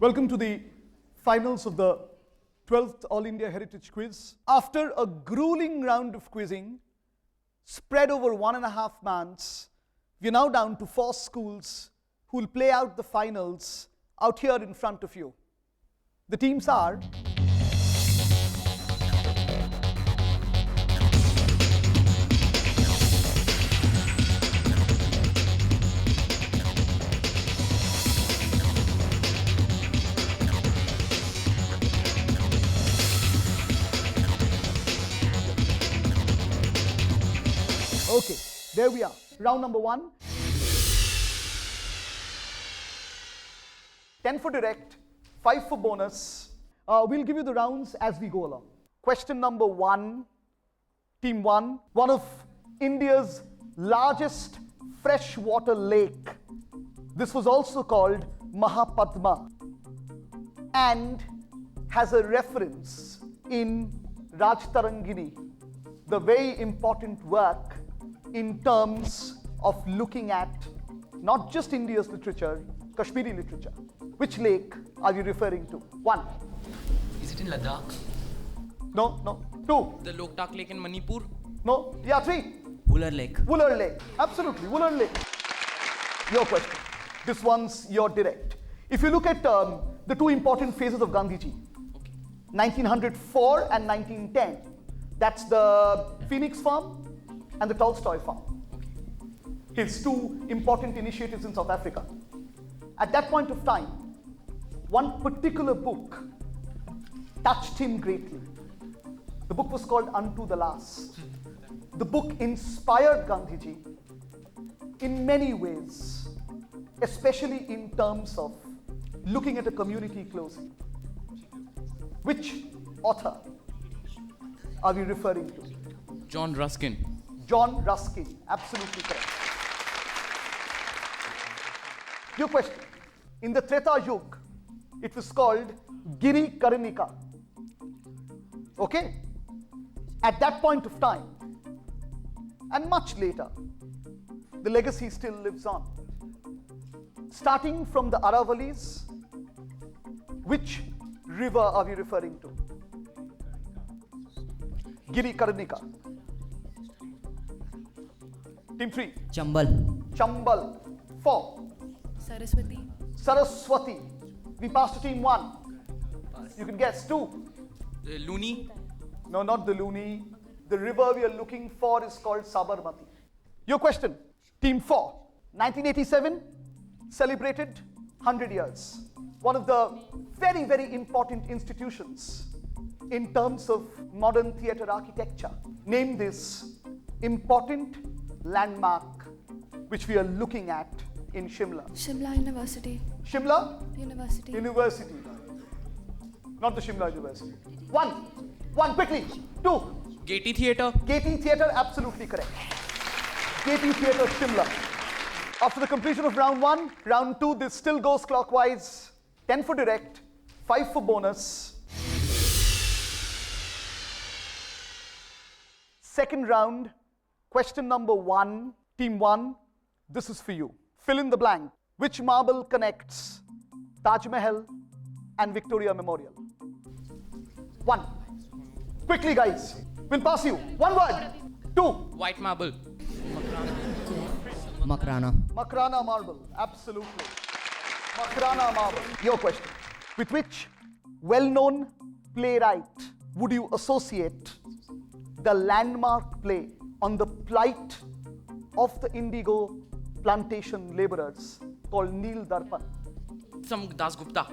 Welcome to the finals of the 12th All India Heritage Quiz. After a grueling round of quizzing, spread over 1.5 months, we're now down to 4 schools who will play out the finals out here in front of you. The teams are okay, there we are. Round number 1. 10 for direct, 5 for bonus. We'll give you the rounds as we go along. Question number 1, Team 1. One of India's largest freshwater lake. This was also called Mahapadma and has a reference in Rajtarangini, the very important work in terms of looking at not just India's literature, Kashmiri literature. Which lake are you referring to? 1. Is it in Ladakh? No. 2. The Loktak Lake in Manipur? No. Yeah, 3. Wooler Lake. Wooler Lake. Absolutely, Wooler Lake. Your question. This one's your direct. If you look at the 2 important phases of Gandhiji, 1904 and 1910, that's the Phoenix Farm and the Tolstoy Farm. His 2 important initiatives in South Africa. At that point of time, one particular book touched him greatly. The book was called Unto the Last. The book inspired Gandhiji in many ways, especially in terms of looking at a community closely. Which author are we referring to? John Ruskin. John Ruskin, absolutely correct. Your question. In the Treta Yuga, it was called Giri Karnika. Okay? At that point of time, and much later, the legacy still lives on. Starting from the Aravalis, which river are we referring to? Giri Karnika. Team 3. Chambal. 4. Saraswati. We pass to Team 1. You can guess. 2. The Luni. No, not the Luni. The river we are looking for is called Sabarmati. Your question. Team 4. 1987 celebrated 100 years. One of the very, very important institutions in terms of modern theatre architecture. Name this important landmark which we are looking at in Shimla. Shimla University. Shimla? University. Not the Shimla University. 1, quickly. 2. Gaiety Theatre. Gaiety Theatre, absolutely correct. Gaiety Theatre, Shimla. After the completion of round 1, round 2, this still goes clockwise. 10 for direct, 5 for bonus. Second round, question number 1, Team 1, this is for you. Fill in the blank. Which marble connects Taj Mahal and Victoria Memorial? 1. Quickly, guys. We'll pass you. 1 word. 2. White Marble. Makrana marble. Absolutely. Makrana marble. Your question. With which well-known playwright would you associate the landmark play on the plight of the indigo plantation laborers called Neel Darpan? Some Das Gupta.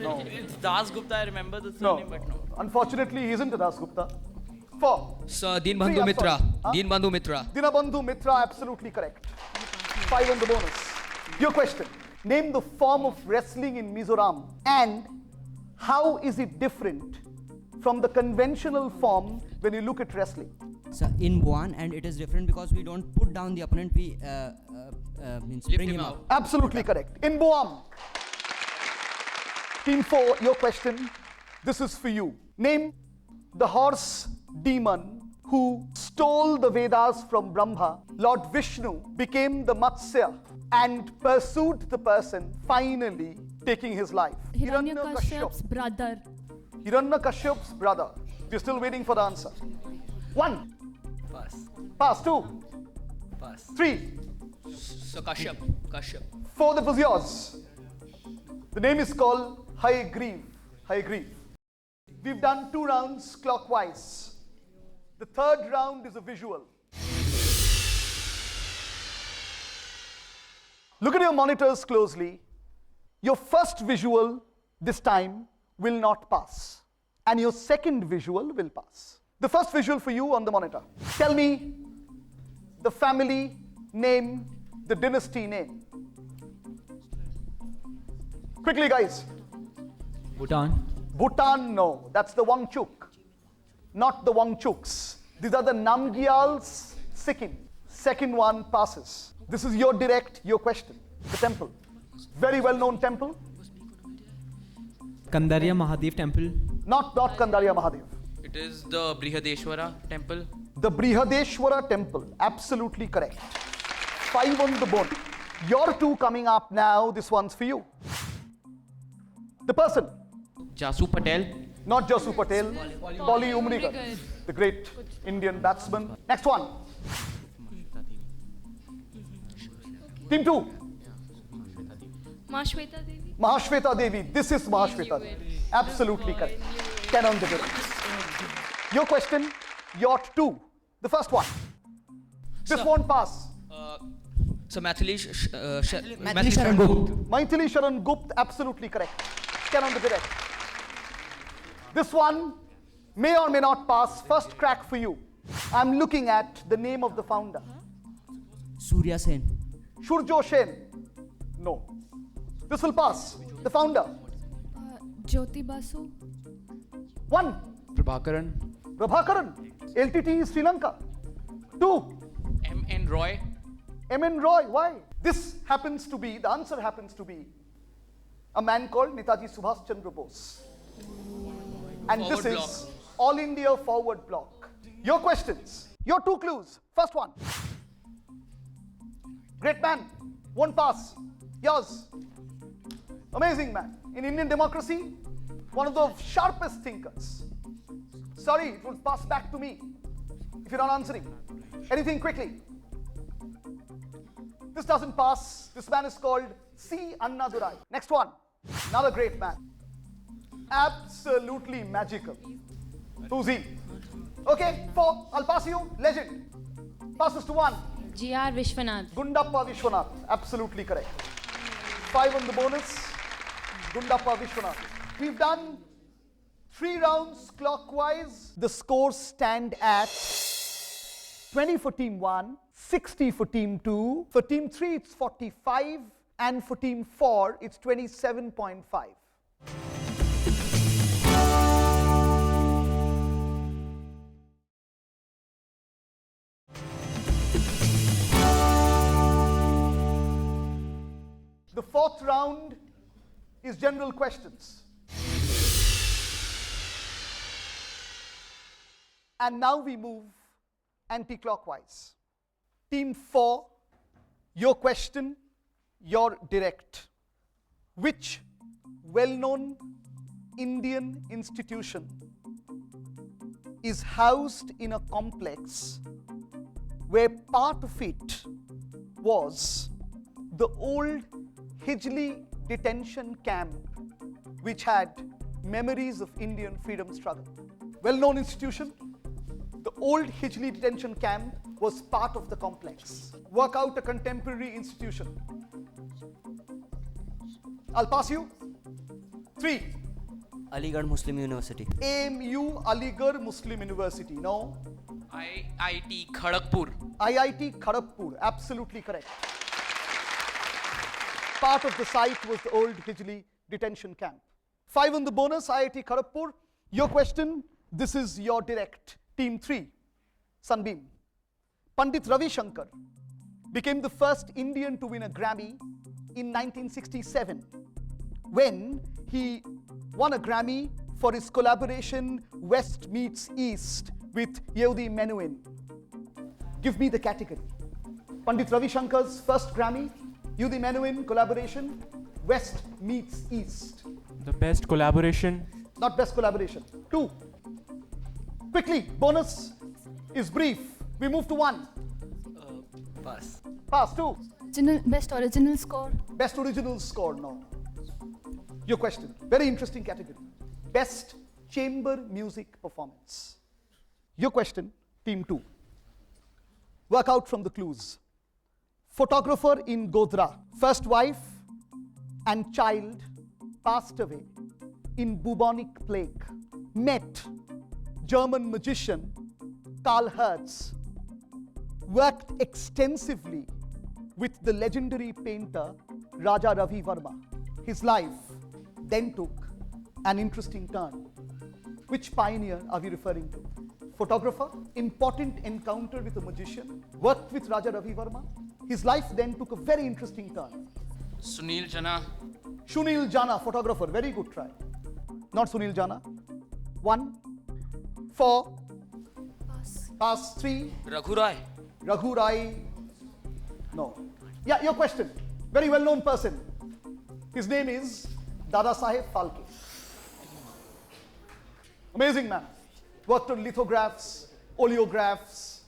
No. It's Das Gupta, I remember the surname, but no. Unfortunately, he isn't a Das Gupta. 4. Sir, Dinbandhu Mitra. Huh? Dinbandhu Mitra. Dinabandhu Mitra, absolutely correct. 5 on the bonus. Your question. Name the form of wrestling in Mizoram and how is it different from the conventional form when you look at wrestling? So in Buan, and it is different because we don't put down the opponent, we bring him up. Absolutely correct. In Boam. Team 4, your question. This is for you. Name the horse demon who stole the Vedas from Brahma. Lord Vishnu became the Matsya and pursued the person, finally taking his life? Hiranyakashyap's brother. Hiranyakashyap's brother. We're still waiting for the answer. 1. Pass. Pass. 2. Pass. 3. So Kashyap. 4. That was yours. The name is called Hayagreev. Hayagreev. We've done 2 rounds clockwise. The 3rd round is a visual. Look at your monitors closely. Your first visual this time will not pass, and your second visual will pass. The first visual for you on the monitor. Tell me the family name, the dynasty name. Quickly, guys. Bhutan. Bhutan, no. That's the Wangchuk, not the Wangchuks. These are the Namgyals, Sikkim. Second one passes. This is your direct, your question. The temple. Very well-known temple. Kandarya Mahadev Temple. Not Kandarya Mahadev. It is the Brihadeshwara temple. The Brihadeshwara temple. Absolutely correct. 5 on the board. Your 2 coming up now. This one's for you. The person. Jasu Patel. Not Jasu Patel. Polly Umrigar. The great Indian batsman. Next one. Team 2. Mahashweta Devi. Mahashweta Devi. This is Mahashweta Devi. Absolutely correct. 10 on the board. Your question, your 2. The first one. This Sir. won't pass. So Mathili Mathili Sharan Gupta. Maithili Sharan Gupta, absolutely correct. 10 on the direct. This one may or may not pass. First crack for you. I'm looking at the name of the founder. Surya Sen. Shurjo Sen. No. This will pass. The founder. Jyoti Basu. 1. Prabhakaran. Prabhakaran. LTT Sri Lanka. 2. M.N. Roy. M.N. Roy. Why? This happens to be, the answer happens to be a man called Netaji Subhash Chandra Bose. And Forward this block. is All India Forward Block. Your questions. Your 2 clues. First one. Great man. Won't pass. Yours. Amazing man. In Indian democracy, one of the sharpest thinkers. Sorry, it will pass back to me if you're not answering. Anything quickly. This doesn't pass. This man is called C. Annadurai. Next one. Another great man. Absolutely magical. Who's he? Okay, 4. I'll pass you. Legend. Passes to 1. G.R. Vishwanath. Gundappa Vishwanath. Absolutely correct. 5 on the bonus. Gundappa Vishwanath. We've done 3 rounds clockwise. The scores stand at 20 for team 1, 60 for team 2. For team 3, it's 45. And for team 4, it's 27.5. The 4th round is general questions. And now we move anti-clockwise. Team 4, your question, your direct. Which well-known Indian institution is housed in a complex where part of it was the old Hijli detention camp, which had memories of Indian freedom struggle? Well-known institution. The old Hijli detention camp was part of the complex. Work out a contemporary institution. I'll pass you. 3. Aligarh Muslim University. AMU Aligarh Muslim University. No. IIT Kharagpur. IIT Kharagpur. Absolutely correct. Part of the site was the old Hijli detention camp. 5 on the bonus, IIT Kharagpur. Your question, this is your direct. Team 3, Sunbeam. Pandit Ravi Shankar became the first Indian to win a Grammy in 1967 when he won a Grammy for his collaboration West Meets East with Yehudi Menuhin. Give me the category. Pandit Ravi Shankar's first Grammy, You the Menuhin collaboration. West meets East. The best collaboration. Not best collaboration. 2. Quickly, bonus is brief. We move to 1. Pass. Pass. 2. Best original score. Best original score, no. Your question. Very interesting category. Best chamber music performance. Your question, team 2. Work out from the clues. Photographer in Godhra. First wife and child passed away in bubonic plague. Met German magician Karl Hertz. Worked extensively with the legendary painter Raja Ravi Verma. His life then took an interesting turn. Which pioneer are we referring to? Photographer, important encounter with a magician, worked with Raja Ravi Verma. His life then took a very interesting turn. Sunil Jana. Sunil Jana, photographer, very good try. Not Sunil Jana. 1, 4, Pass. pass 3, Raghu Roy. Raghu Rai. No. Yeah, your question. Very well known person. His name is Dada Saheb Phalke. Amazing man. Worked on lithographs, oleographs,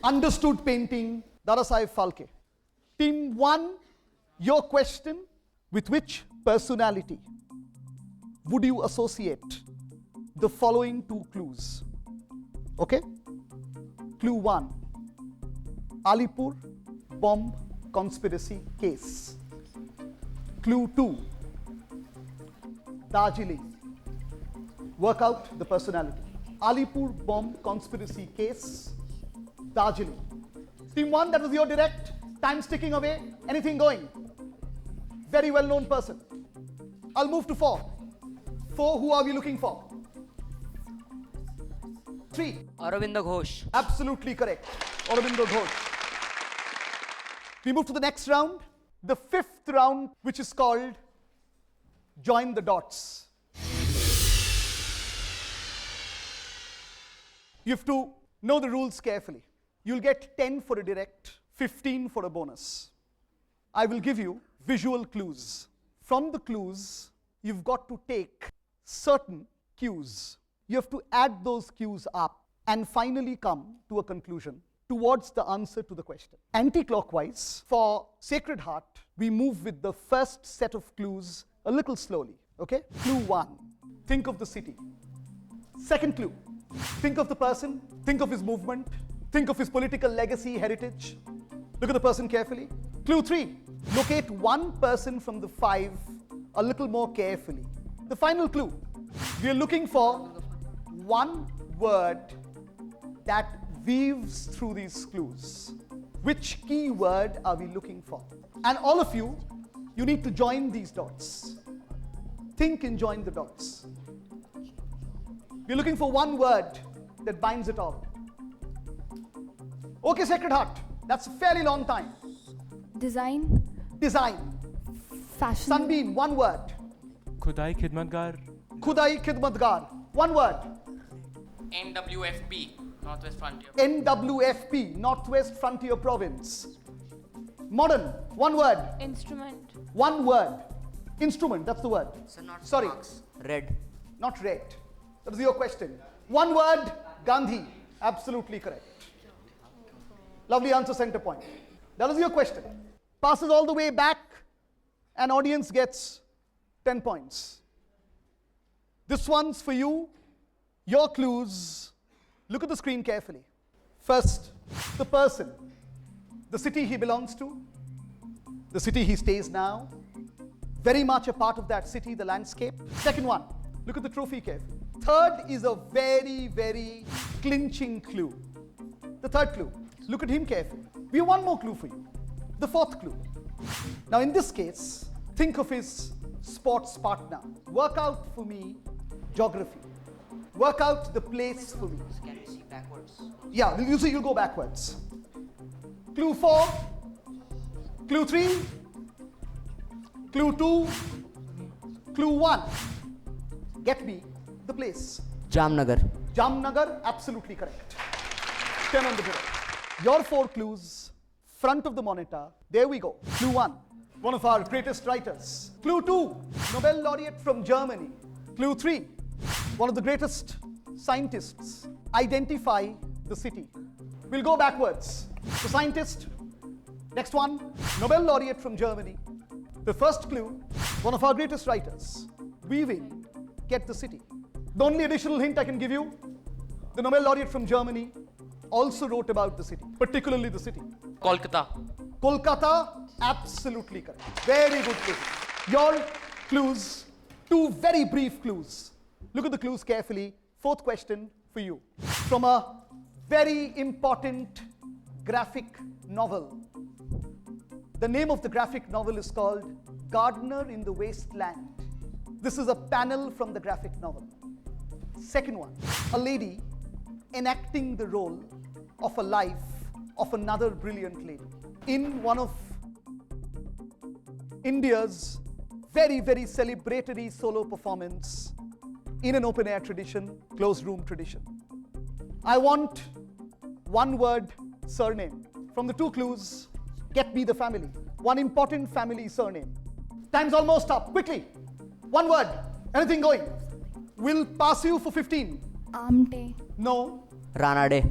understood painting. Dada Saheb Phalke. Team 1, your question: with which personality would you associate the following 2 clues? Okay? Clue 1. Alipur bomb conspiracy case. Clue 2. Darjeeling. Work out the personality. Alipur bomb conspiracy case. Darjeeling. Team 1, that was your direct. Time's ticking away. Anything going? Very well known person. I'll move to 4. 4, who are we looking for? 3. Aurobindo Ghosh. Absolutely correct. Aurobindo Ghosh. We move to the next round. The 5th round, which is called Join the Dots. You have to know the rules carefully. You'll get 10 for a direct, 15 for a bonus. I will give you visual clues. From the clues, you've got to take certain cues. You have to add those cues up and finally come to a conclusion towards the answer to the question. Anti-clockwise, for Sacred Heart, we move with the first set of clues a little slowly. Okay? Clue 1, think of the city. Second clue, think of the person, think of his movement, think of his political legacy, heritage. Look at the person carefully. Clue 3, locate one person from the 5 a little more carefully. The final clue, we are looking for one word that weaves through these clues. Which key word are we looking for? And all of you, you need to join these dots. Think and join the dots. We're looking for one word that binds it all. Okay, Sacred Heart, that's a fairly long time. Design. Design. Fashion. Sunbeam, one word. Khudai Khidmatgar. Khudai Khidmatgar, one word. NWFP. Northwest Frontier. NWFP, Northwest Frontier Province. Modern, one word. Instrument. One word. Instrument, that's the word. So not Sorry. marks. Red. Not red. That was your question. One word, Gandhi. Absolutely correct. Lovely answer, center point. That was your question. Passes all the way back, and audience gets 10 points. This one's for you. Your clues. Look at the screen carefully. First, the person, the city he belongs to, the city he stays now, very much a part of that city, the landscape. Second one, look at the trophy carefully. Third is a very, very clinching clue. The third clue, look at him carefully. We have one more clue for you. The fourth clue. Now in this case, think of his sports partner. Work out for me geography. Work out the place for me. Can we see backwards? Yeah, you see, you'll go backwards. Clue 4, clue 3, clue 2, clue 1. Get me the place. Jamnagar. Jamnagar, absolutely correct. 10 on the board. Your 4 clues, front of the monitor. There we go. Clue 1. one of our greatest writers. Clue 2, Nobel laureate from Germany. Clue 3, one of the greatest scientists. Identify the city. We'll go backwards. The scientist, next one, Nobel laureate from Germany. The first clue, one of our greatest writers. Weaving, get the city. The only additional hint I can give you, the Nobel laureate from Germany also wrote about the city, particularly the city. Kolkata. Kolkata, absolutely correct. Very good clue. Your clues, two very brief clues. Look at the clues carefully. Fourth question for you. From a very important graphic novel. The name of the graphic novel is called Gardener in the Wasteland. This is a panel from the graphic novel. Second one, a lady enacting the role of a life of another brilliant lady in one of India's very, very celebratory solo performance in an open air tradition, closed room tradition. I want one word surname. From the two clues, get me the family. One important family surname. Time's almost up. Quickly. One word. Anything going? We'll pass you for 15. Amte. No. Rana Day.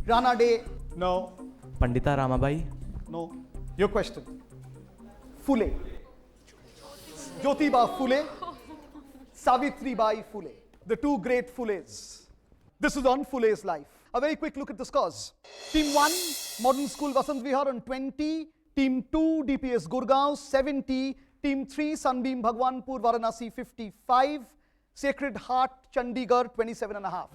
Rana Day. No. Pandita Ramabai. No. Your question. Phule. Jyotiba Phule. Savitribai Phule. The two great Phules. This is on Phule's life. A very quick look at the scores. Team 1, Modern School Vasant Vihar on 20. Team 2, DPS Gurgaon 70. Team 3, Sunbeam Bhagwanpur Varanasi 55. Sacred Heart Chandigarh 27 and a half.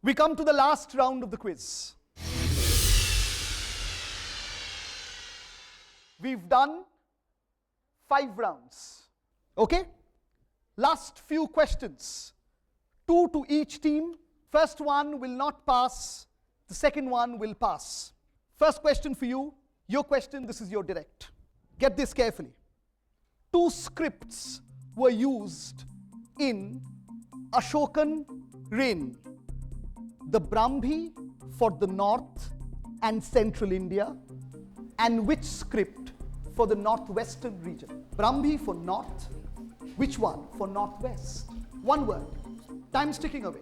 We come to the last round of the quiz. We've done 5 rounds. Okay? Last few questions. 2 to each team. First one will not pass. The second one will pass. First question for you. Your question, this is your direct. Get this carefully. 2 scripts were used in Ashokan reign. The Brahmi for the north and central India, and which script for the northwestern region? Brahmi for north, which one for northwest? One word. Time's ticking away.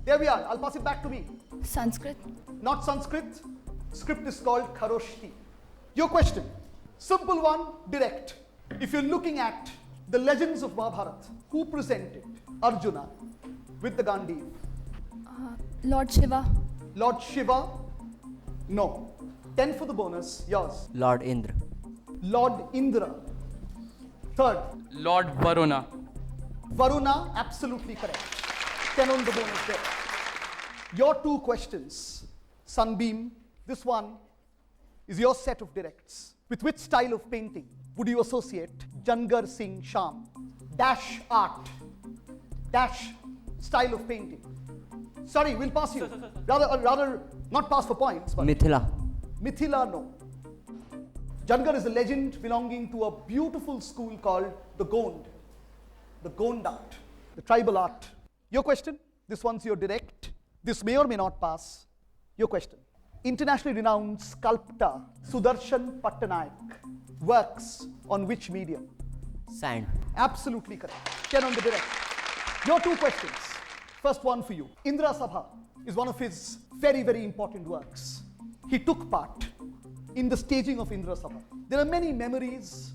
There we are. I'll pass it back to me. Sanskrit. Not Sanskrit. Script is called Kharoshti. Your question. Simple one, direct. If you're looking at the legends of Mahabharata, who presented Arjuna with the Gandiv? Lord Shiva. Lord Shiva? No. 10 for the bonus. Yours. Lord Indra. Lord Indra. Third. Lord Varuna. Varuna, absolutely correct. 10 on the bonus there. Your 2 questions. Sunbeam, this one is your set of directs. With which style of painting would you associate Jangar Singh Sham? Dash art. Dash style of painting. Sorry, we'll pass you. Rather not pass for points, but Mithila. Mithila, no. Jangar is a legend belonging to a beautiful school called the Gond. The Gond art, the tribal art. Your question, this one's your direct. This may or may not pass. Your question. Internationally renowned sculptor Sudarshan Pattanayak works on which medium? Sand. Absolutely correct. 10 on the direct. Your 2 questions. First one for you. Indra Sabha is one of his very, very important works. He took part in the staging of Indra Sabha. There are many memories,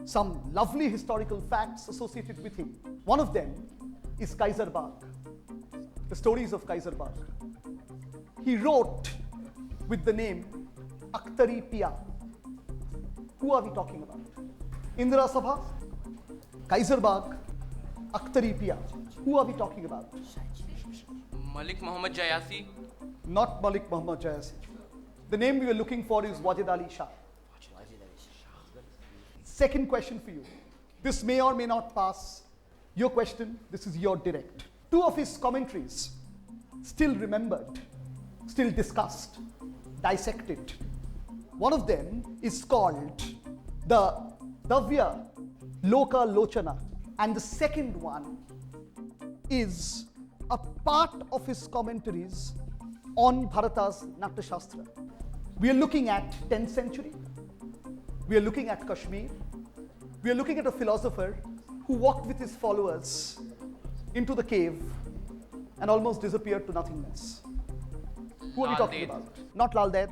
some lovely historical facts associated with him. One of them is Kaiser Bagh, the stories of Kaiser Bagh. He wrote with the name Akhtari Pia. Who are we talking about? Indra Sabha, Kaiser Bagh, Akhtari Pia. Who are we talking about? Malik Muhammad Jayasi. Not Malik Muhammad Jayasi. The name we were looking for is Wajid Ali Shah. Second question for you. This may or may not pass. Your question, this is your direct. 2 of his commentaries, still remembered, still discussed, dissected. One of them is called the Davya Loka Lochana, and the second one is a part of his commentaries on Bharata's Natya Shastra. We are looking at 10th century. We are looking at Kashmir. We are looking at a philosopher who walked with his followers into the cave and almost disappeared to nothingness. Who are we Lal talking Ded. about? Not Lal Ded.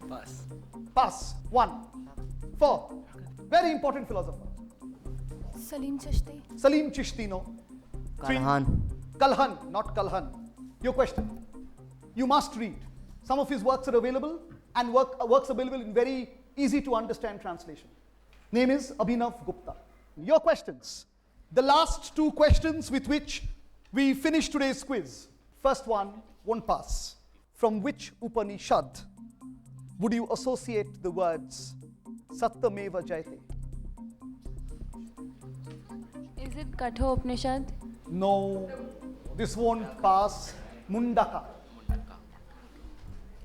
Pass. Pass. 1. 4. Very important philosopher. Salim Chishti. Salim Chishtino. 3. Kalhan. Kalhan, not Kalhan. Your question. You must read. Some of his works are available and works available in very easy to understand translation. Name is Abhinav Gupta. Your questions. The last 2 questions with which we finish today's quiz. First one won't pass. From which Upanishad would you associate the words Satyameva Jayate? Is it Katha Upanishad? No, this won't pass. Mundaka.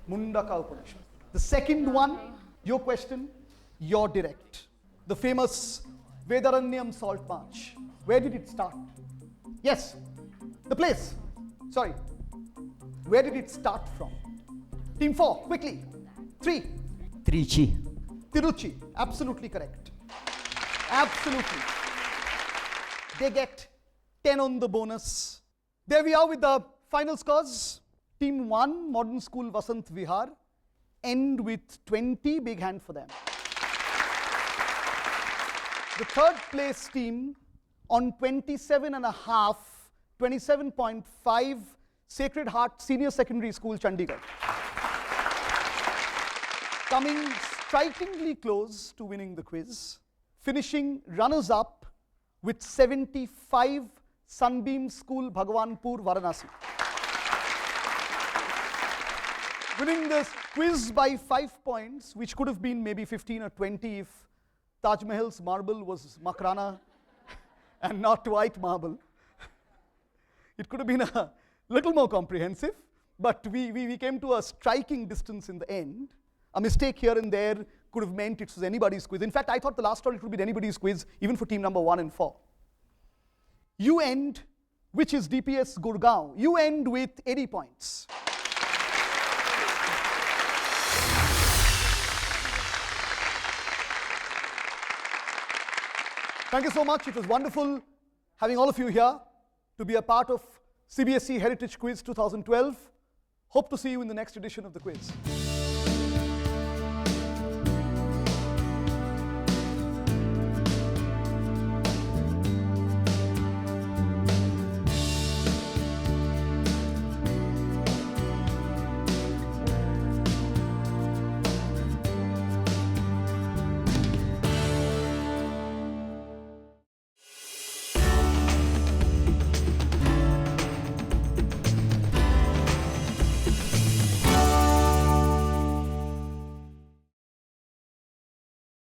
Mundaka Upanishad. The second one, your question, you're direct. The famous Vedaranyam Salt March. Where did it start? Yes, the place. Sorry. Where did it start from? Team 4, quickly. 3. Trichy. Tiruchi. Absolutely correct. Absolutely. They get 10 on the bonus. There we are with the final scores. Team 1, Modern School Vasant Vihar, end with 20. Big hand for them. The third place team on 27.5, 27.5, Sacred Heart Senior Secondary School, Chandigarh. Coming strikingly close to winning the quiz, finishing runners-up with 75, Sunbeam School, Bhagwanpur, Varanasi. Winning this quiz by 5 points, which could have been maybe 15 or 20 if Taj Mahal's marble was Makrana and not white marble. It could have been a little more comprehensive, but we came to a striking distance in the end. A mistake here and there could have meant it was anybody's quiz. In fact, I thought the last round it would be anybody's quiz, even for team number 1 and 4. You end, which is DPS Gurgaon, you end with 80 points. Thank you so much. It was wonderful having all of you here to be a part of CBSE Heritage Quiz 2012. Hope to see you in the next edition of the quiz.